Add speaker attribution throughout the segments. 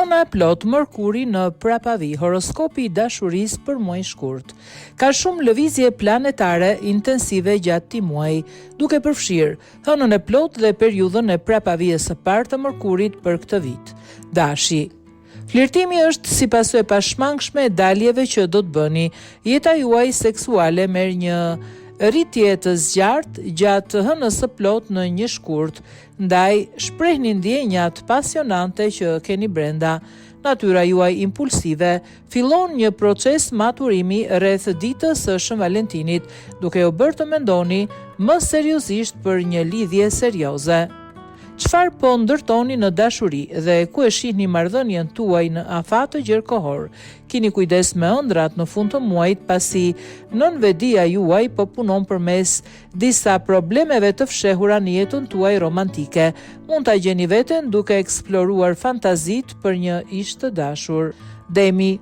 Speaker 1: Hëna e plot Mërkuri në prapavi, horoskopi i dashurisë për muaj shkurt. Ka shumë lëvizje planetare intensive gjatë këtij muaji, duke përfshirë hënën e plot dhe periudhën e prapavijes së parë të Mërkurit për këtë vit. Dashi. Flirtimi është si pasojë e pashmangshme e daljeve që do të bëni. Jeta juaj seksuale merr një rritje të zgjartë gjatë hënës së plot në një shkurt, ndaj shprehni ndjenjat pasionante që keni brenda. Natyra juaj impulsive fillon një proces maturimi rreth ditës së Shën Valentinit, duke u bërë të mendoni më seriozisht për një lidhje serioze. Çfarë po ndërtoni në dashuri dhe ku e shihni marrëdhënien tuaj në afat të gjerkohor? Kini kujdes me ëndrat në fund të muajit, pasi nënvedia juaj po punon përmes disa problemeve të fshehura në jetën tuaj romantike. Mund ta gjeni veten duke eksploruar fantazit për një ish të dashur. Demi.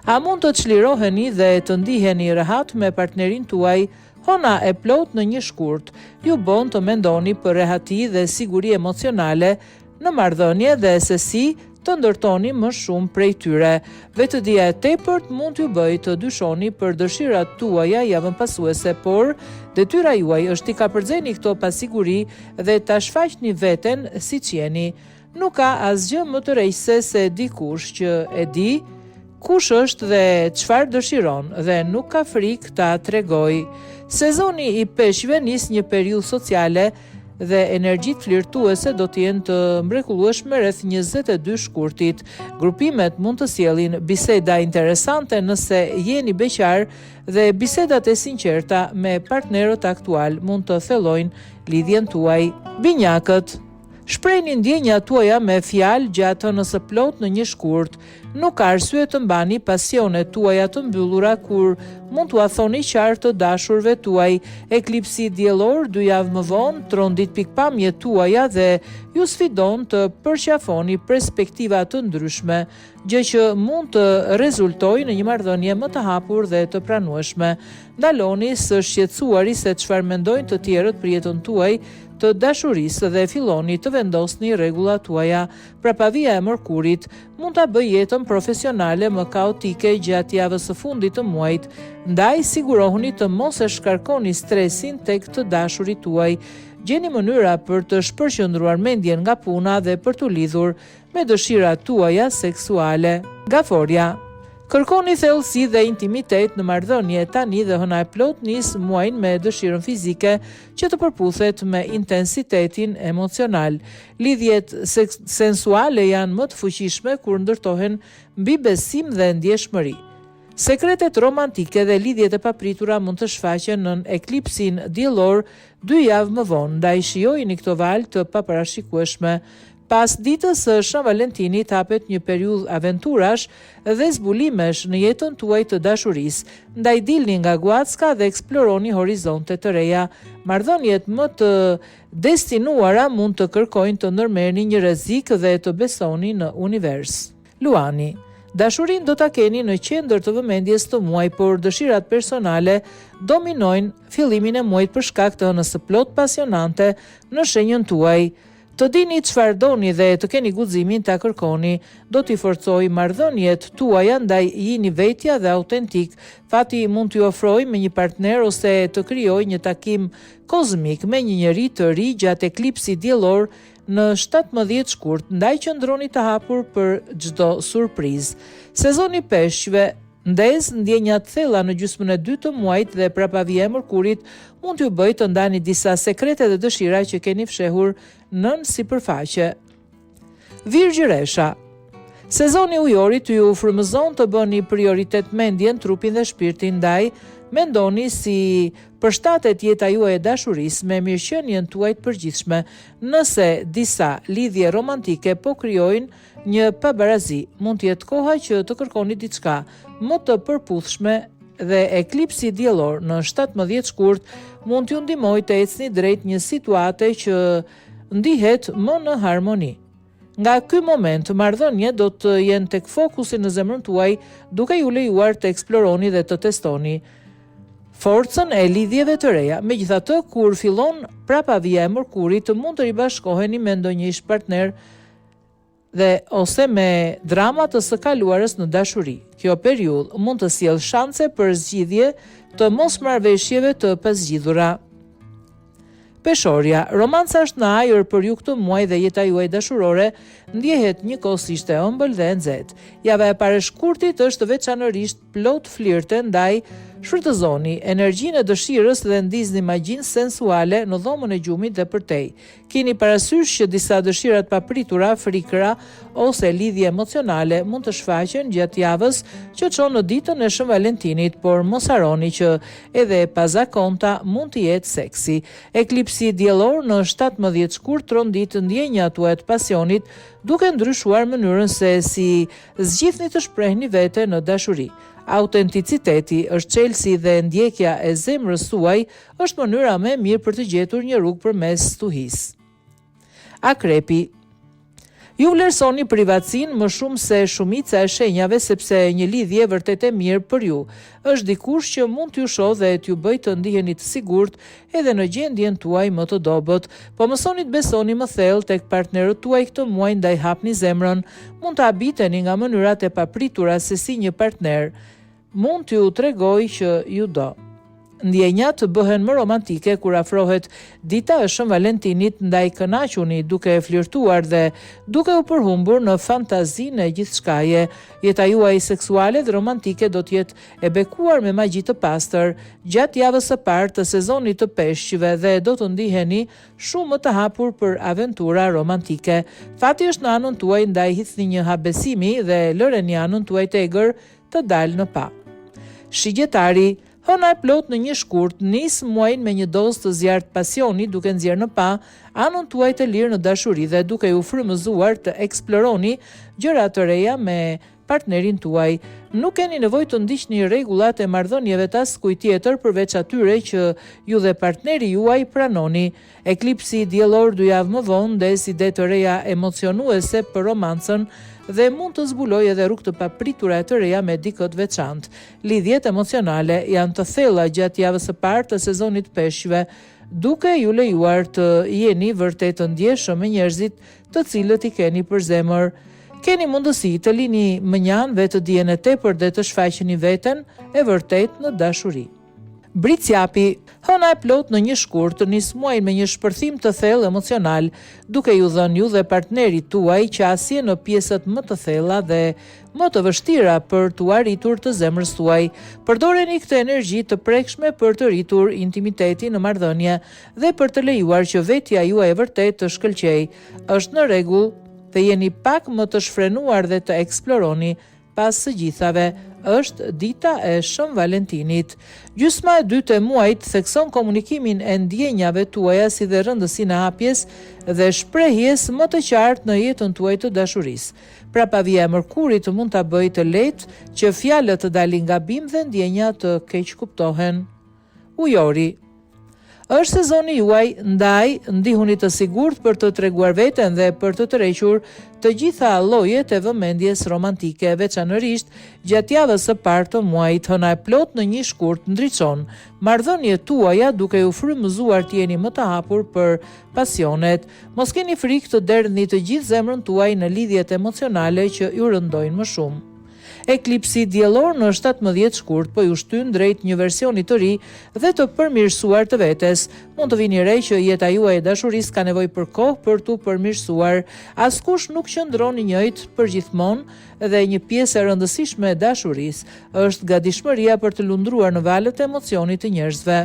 Speaker 1: A mund të çliroheni dhe të ndiheni rehat me partnerin tuaj? Hëna e plot në një shkurt ju bën të mendoni për rehati dhe siguri emocionale në marrëdhënie dhe se si të ndërtoni më shumë prej tyre. Vetëdia e tepërt mund t'ju bëjë të dyshoni për dëshirat tuaja javën pasuese, por detyra juaj është t'i kapërceni këto pasiguri dhe ta shfaqni veten siç jeni. Nuk ka asgjë më të rrejtëse se dikush që e di kush është dhe çfarë dëshiron dhe nuk ka frikë ta tregojë. Sezoni i peshqve nis një periudhë sociale dhe energjitë flirtuese do të jenë të mrekullueshme rreth 22 shkurtit. Grupimet mund të sjellin biseda interesante nëse jeni beqar dhe bisedat e sinqerta me partnerët aktual mund të thellojnë lidhjen tuaj. Binjakët. Shprehni ndjenjat tuaja me fjalë gjatë hënës së plot në një shkurt. Nuk ka arsye të mbani pasionet tuaja të mbyllura kur mund t'ua thoni qartë të dashurve tuaj. Eklipsi diellor 2 javë më vonë trondit pikpamjet tuaja dhe ju sfidon të përqafoni perspektiva të ndryshme, gjë që mund të rezultojë në një marrëdhënie më të hapur dhe të pranueshme. Ndaloni së shqetësuari se çfarë mendojnë të tjerët për jetën tuaj të dashurisë dhe filloni të vendosni rregullat tuaja. Prapavia e Mërkurit mund ta bëjë jetën profesionale më kaotike gjatë javës së fundit të muajit, ndaj sigurohuni të mos e shkarkoni stresin tek të dashurit tuaj. Gjeni mënyra për të shpërqendruar mendjen nga puna dhe për të lidhur me dëshirat tuaja seksuale. Gaforia. Kërkoni thellësi dhe intimitet në marrëdhënie. Tani dhe hëna e plot nis muajin me dëshirën fizike që të përputhet me intensitetin emocional. Lidhjet sensuale janë më të fuqishme kur ndërtohen mbi besim dhe ndjeshmëri. Sekretet romantike dhe lidhjet e papritura mund të shfaqen në eklipsin diellor 2 javë më vonë, ndaj shijojini këto valë të paparashikueshme. Pas ditës së Shën Valentinit hapet një periudhë aventurash dhe zbulimesh në jetën tuaj të dashurisë. Ndaj dilni nga guacka dhe eksploroni horizonte të reja. Marrëdhëniet më të destinuara mund të kërkojnë të ndërmerrni një rrezik dhe të besoni në univers. Luani. Dashurin do ta keni në qendër të vëmendjes të muaj, por dëshirat personale dominojnë fillimin e muajit për shkak të hënës së plot pasionante në shenjën tuaj. Të dini çfarë doni dhe të keni guximin ta kërkoni, do t'i forcojë marrëdhëniet tuaja ndaj jini vetja dhe autentik. Fati mund t'ju ofrojë me një partner ose të krijojë një takim kozmik me një njeri të ri gjatë eklipsit diellor në 17 shkurt, ndaj qëndroni të hapur për çdo surprizë. Sezoni peshqve ndez ndjenjat thella në gjysmën e dytë të muajit dhe prapavia e Mërkurit mund t'ju bëjë të ndani disa sekrete dhe dëshira që keni fshehur nën sipërfaqe. Virgjëresha. Sezoni ujorit ju frymëzon të bëni prioritet mendjen, trupin dhe shpirtin, ndaj mendoni si përshtatet jeta juaj e dashurisë me mirëqenien tuaj të përgjithshme. Nëse disa lidhje romantike po krijojnë një pabarazi, mund të jetë koha që të kërkoni diçka më të përputhshme dhe eklipsi diellor në 17 shkurt mund t'ju ndihmojë të ecni drejt një situate që ndihet më në harmoni. Nga ky moment, marrëdhëniet do të jenë tek fokusi në zemrën tuaj, duke ju lejuar të eksploroni dhe të testoni forcën e lidhjeve të reja. Megjithatë, kur fillon prapavia e Mërkurit, mund të ribashkoheni me ndonjë ish partner dhe ose me drama të së kaluarës në dashuri. Kjo periudhë mund të sjellë shanse për zgjidhje të mosmarrëveshjeve të pazgjidhura. Peshorja, romanca është në ajër për ju këtë muaj dhe jeta juaj dashurore ndjehet njëkohësisht e ëmbël dhe e nxehtë. Java e parë shkurtit është veçanërisht plot flirte, ndaj shfrytëzoni energjinë e dëshirës dhe ndizni magjinë sensuale në dhomën e gjumit dhe përtej. Keni parasysh që disa dëshirat papritura, frikëra ose lidhje emocionale mund të shfaqen gjatë javës që çon në ditën e Shën Valentinit, por mos harroni që edhe e pazakonta mund të jetë seksi. Eklipsi diellor në 17 shkurt trondit ndjenjat tuaja të pasionit, duke ndryshuar mënyrën se si zgjidhni të shprehni vete në dashuri. Autenticiteti është çelësi dhe ndjekja e zemrës suaj është mënyra më e mirë për të gjetur një rrugë përmes stuhisë. Akrepi. Ju vlerësoni privatësinë më shumë se shumica e shenjave, sepse një lidhje vërtet e mirë për ju është dikush që mund t'ju shohë dhe t'ju bëjë të ndiheni të sigurt edhe në gjendjen tuaj më të dobët, po mësoni të besoni më thellë tek partnerët tuaj këtë muaj, ndaj hapni zemrën, mund të habiteni nga mënyrat e papritura se si një partner mund t'ju tregojë që ju do. Ndjenjat bëhen më romantike kur afrohet dita e Shën Valentinit, ndaj kënaquni duke flirtuar dhe duke u përhumbur në fantazinë e gjithçkaje. Jeta juaj seksuale dhe romantike do të jetë e bekuar me magji të pastër gjatë javës së parë të sezonit të peshqive dhe do të ndiheni shumë më të hapur për aventura romantike. Fati është në anën tuaj, ndaj hidhni një habesimi dhe lëreni anën tuaj të egër të dalë në pa. Shigjetari. Hëna e plot në një shkurt, nis muajin me një dozë të zjarrt pasioni, duke nxjerrë në pa anën tuaj të lirë në dashuri dhe duke u frymëzuar të eksploroni gjëra të reja me partnerin tuaj. Nuk keni nevojë të ndiqni rregullat e marrëdhënieve të askujt tjetër përveç atyre që ju dhe partneri juaj pranoni. Eklipsi diellor 2 javë më vonë ndes ide të reja emocionuese për romancën dhe mund të zbuloj edhe rrugë të papritura të reja me dikë të veçantë. Lidhjet emocionale janë të thella gjatë javës së parë të sezonit peshqive, duke ju lejuar të jeni vërtet të ndjeshëm me njerëzit të cilët i keni për zemër. Keni mundësi të lini mënjan vetë dijen e tepër dhe të shfaqeni veten e vërtet në dashuri. Bricjapi. Hëna e plot në një shkurt nis muajin me një shpërthim të thellë emocional, duke ju dhënë ju dhe partnerit tuaj qasje në pjesët më të thella dhe më të vështira për t'u arritur të zemrës tuaj. Përdoreni këtë energji të prekshme për të rritur intimitetin në marrëdhënie dhe për të lejuar që vetja juaj e vërtet të shkëlqejë. Është në rregull të jeni pak më të shfrenuar dhe të eksploroni. Pas së gjithave, është dita e Shën Valentinit. Gjysma e dytë e muajit thekson komunikimin e ndjenjave tuaja si dhe rëndësinë e hapjes dhe shprehjes më të qartë në jetën tuaj të dashurisë. Prapavia e Mërkurit mund ta bëjë të lehtë që fjalët të dalin nga bim dhe ndjenja të keq kuptohen. Ujori. Është sezoni juaj, ndaj ndihuni të sigurt për të treguar veten dhe për të tërhequr të gjitha llojet e vëmendjes romantike, veçanërisht gjatë javës së parë të muajit. Hëna e plot në një shkurt ndriçon marrëdhëniet tuaja duke u frymëzuar të jeni më të hapur për pasionet. Mos keni frikë të derdhni të gjithë zemrën tuaj në lidhjet emocionale që ju rëndojnë më shumë. Eklipsi diellor në 17 shkurt po ju shtyn drejt një versioni të ri dhe të përmirësuar të vetes. Mund të vini re që jeta juaj e dashurisë ka nevojë për kohë për t'u përmirësuar. Askush nuk qëndron i njëjtë përgjithmonë dhe një pjesë e rëndësishme e dashurisë është gatishmëria për të lundruar në valët e emocionit të njerëzve.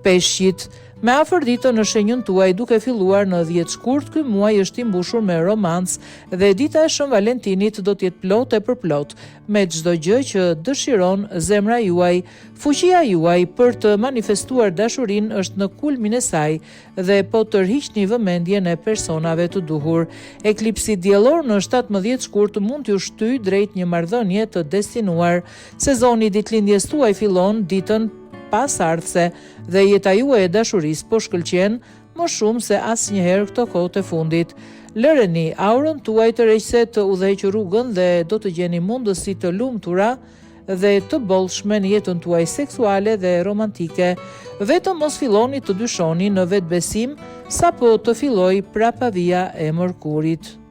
Speaker 1: Peshqit. Me afër ditën në shenjën tuaj duke filluar në 10 shkurt, ky muaj është i mbushur me romancë dhe dita e Shën Valentinit do të jetë plot e përplot me çdo gjë që dëshiron zemra juaj. Fuqia juaj për të manifestuar dashurinë është në kulmin e saj dhe po tërhiqni vëmendjen e personave të duhur. Eklipsi diellor në 17 shkurt mund t'ju shtyjë drejt një marrëdhënie të destinuar. Sezoni ditëlindjes tuaj fillon ditën pasardhëse dhe jeta juaj e dashurisë po shkëlqen më shumë se asnjëherë këto kohë të fundit. Lëreni aurën tuaj të rreqse të udhëheqë rrugën dhe do të gjeni mundësi të lumtura dhe të bollshme në jetën tuaj seksuale dhe romantike. Vetëm mos filloni të dyshoni në vetbesim sapo të fillojë prapavia e Mërkurit.